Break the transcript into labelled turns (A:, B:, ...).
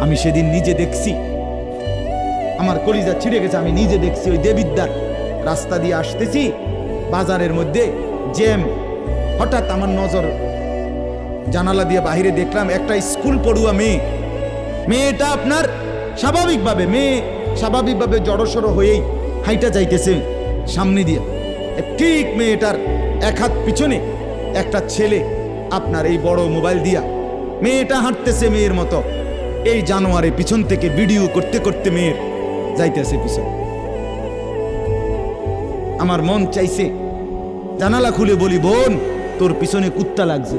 A: আমি সেদিন নিজে দেখছি, আমার কলিজা ছিঁড়ে গেছে। আমি নিজে দেখছি ওই দেবিদ্যার রাস্তা দিয়ে আসতেছি, বাজারের মধ্যে জ্যাম। হঠাৎ আমার নজর জানালা দিয়ে বাহিরে দেখলাম একটা স্কুল পড়ুয়া মেয়েটা আপনার স্বাভাবিকভাবে জড়সড় হয়েই হাইটা যাইতেছে সামনে দিয়ে। ঠিক মেয়েটার এক হাত পিছনে একটা ছেলে আপনার এই বড় মোবাইল দিয়া মেয়েটা হাঁটতেছে মেয়ের মতো, এই জানোয়ারে পিছন থেকে ভিডিও করতে করতে মেয়ের যাইতেছে পিছন। আমার মন চাইছে জানালা খুলে বলি, বোন তোর পিছনে কুত্তা লাগছে।